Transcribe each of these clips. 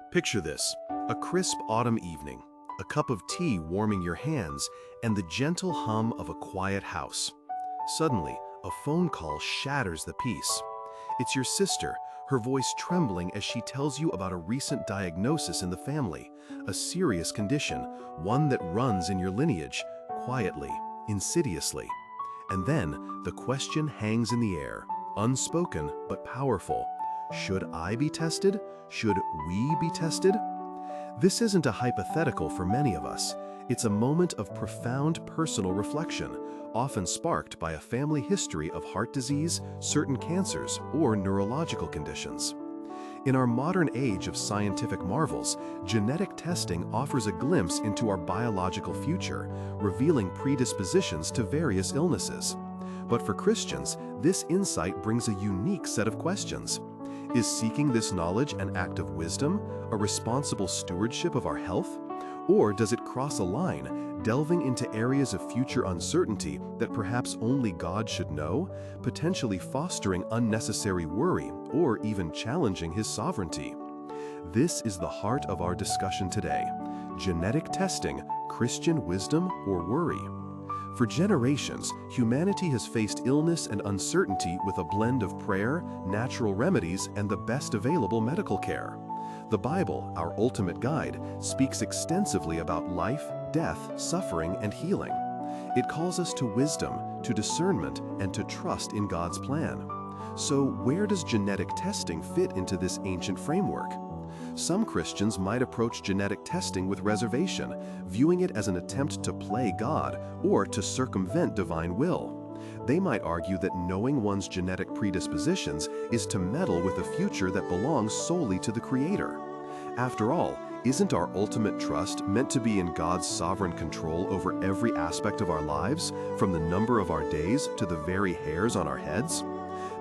Picture this, a crisp autumn evening, a cup of tea warming your hands, and the gentle hum of a quiet house. Suddenly, a phone call shatters the peace. It's your sister, her voice trembling as she tells you about a recent diagnosis in the family, a serious condition, one that runs in your lineage, quietly, insidiously. And then, the question hangs in the air, unspoken but powerful. Should I be tested? Should we be tested? This isn't a hypothetical for many of us. It's a moment of profound personal reflection, often sparked by a family history of heart disease, certain cancers, or neurological conditions. In our modern age of scientific marvels, genetic testing offers a glimpse into our biological future, revealing predispositions to various illnesses. But for Christians, this insight brings a unique set of questions. Is seeking this knowledge an act of wisdom, a responsible stewardship of our health? Or does it cross a line, delving into areas of future uncertainty that perhaps only God should know, potentially fostering unnecessary worry or even challenging His sovereignty? This is the heart of our discussion today. Genetic testing, Christian wisdom or worry? For generations, humanity has faced illness and uncertainty with a blend of prayer, natural remedies, and the best available medical care. The Bible, our ultimate guide, speaks extensively about life, death, suffering, and healing. It calls us to wisdom, to discernment, and to trust in God's plan. So, where does genetic testing fit into this ancient framework? Some Christians might approach genetic testing with reservation, viewing it as an attempt to play God or to circumvent divine will. They might argue that knowing one's genetic predispositions is to meddle with a future that belongs solely to the Creator. After all, isn't our ultimate trust meant to be in God's sovereign control over every aspect of our lives, from the number of our days to the very hairs on our heads?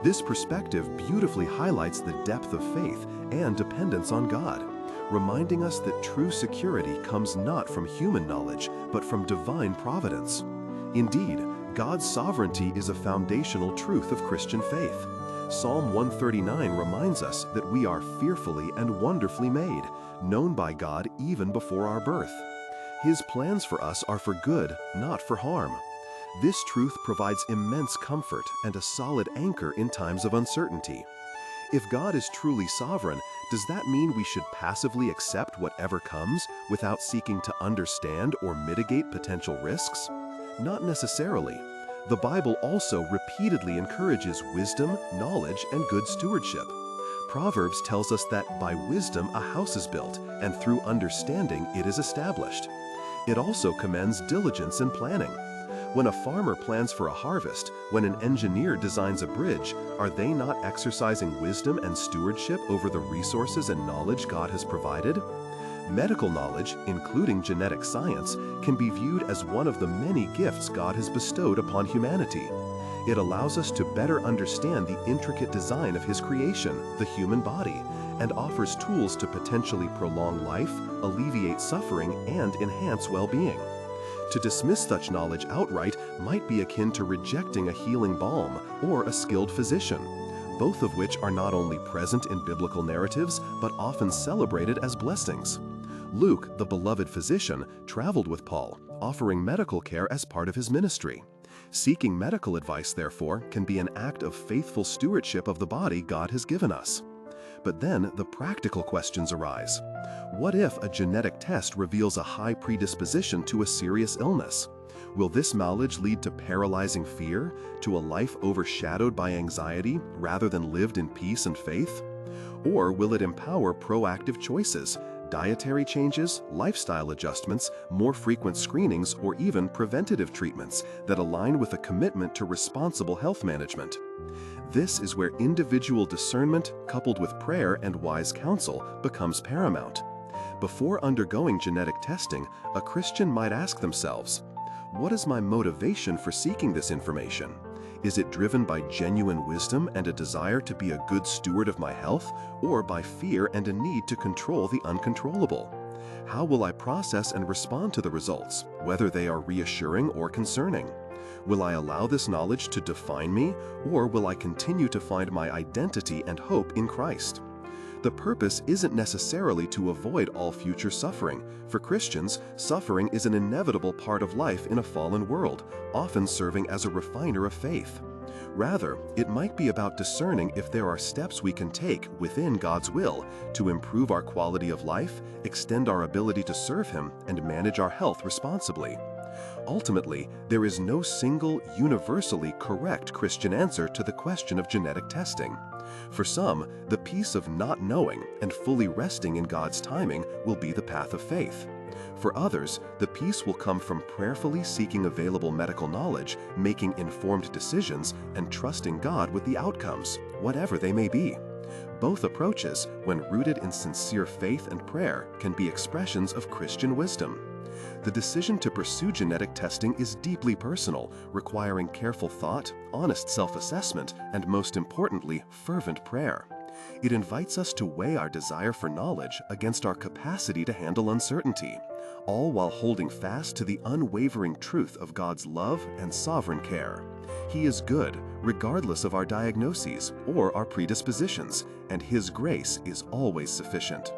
This perspective beautifully highlights the depth of faith and dependence on God, reminding us that true security comes not from human knowledge, but from divine providence. Indeed, God's sovereignty is a foundational truth of Christian faith. Psalm 139 reminds us that we are fearfully and wonderfully made, known by God even before our birth. His plans for us are for good, not for harm. This truth provides immense comfort and a solid anchor in times of uncertainty. If God is truly sovereign, does that mean we should passively accept whatever comes without seeking to understand or mitigate potential risks? Not necessarily. The Bible also repeatedly encourages wisdom, knowledge, and good stewardship. Proverbs tells us that by wisdom a house is built, and through understanding it is established. It also commends diligence in planning. When a farmer plans for a harvest, when an engineer designs a bridge, are they not exercising wisdom and stewardship over the resources and knowledge God has provided? Medical knowledge, including genetic science, can be viewed as one of the many gifts God has bestowed upon humanity. It allows us to better understand the intricate design of His creation, the human body, and offers tools to potentially prolong life, alleviate suffering, and enhance well-being. To dismiss such knowledge outright might be akin to rejecting a healing balm or a skilled physician, both of which are not only present in biblical narratives, but often celebrated as blessings. Luke, the beloved physician, traveled with Paul, offering medical care as part of his ministry. Seeking medical advice, therefore, can be an act of faithful stewardship of the body God has given us. But then the practical questions arise. What if a genetic test reveals a high predisposition to a serious illness? Will this knowledge lead to paralyzing fear, to a life overshadowed by anxiety rather than lived in peace and faith? Or will it empower proactive choices, dietary changes, lifestyle adjustments, more frequent screenings, or even preventative treatments that align with a commitment to responsible health management? This is where individual discernment, coupled with prayer and wise counsel, becomes paramount. Before undergoing genetic testing, a Christian might ask themselves, what is my motivation for seeking this information? Is it driven by genuine wisdom and a desire to be a good steward of my health, or by fear and a need to control the uncontrollable? How will I process and respond to the results, whether they are reassuring or concerning? Will I allow this knowledge to define me, or will I continue to find my identity and hope in Christ? The purpose isn't necessarily to avoid all future suffering. For Christians, suffering is an inevitable part of life in a fallen world, often serving as a refiner of faith. Rather, it might be about discerning if there are steps we can take within God's will to improve our quality of life, extend our ability to serve Him, and manage our health responsibly. Ultimately, there is no single, universally correct Christian answer to the question of genetic testing. For some, the peace of not knowing and fully resting in God's timing will be the path of faith. For others, the peace will come from prayerfully seeking available medical knowledge, making informed decisions, and trusting God with the outcomes, whatever they may be. Both approaches, when rooted in sincere faith and prayer, can be expressions of Christian wisdom. The decision to pursue genetic testing is deeply personal, requiring careful thought, honest self-assessment, and most importantly, fervent prayer. It invites us to weigh our desire for knowledge against our capacity to handle uncertainty, all while holding fast to the unwavering truth of God's love and sovereign care. He is good, regardless of our diagnoses or our predispositions, and His grace is always sufficient.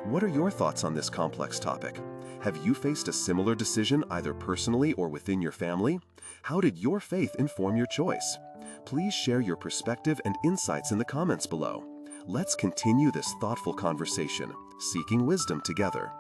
What are your thoughts on this complex topic? Have you faced a similar decision either personally or within your family? How did your faith inform your choice? Please share your perspective and insights in the comments below. Let's continue this thoughtful conversation, seeking wisdom together.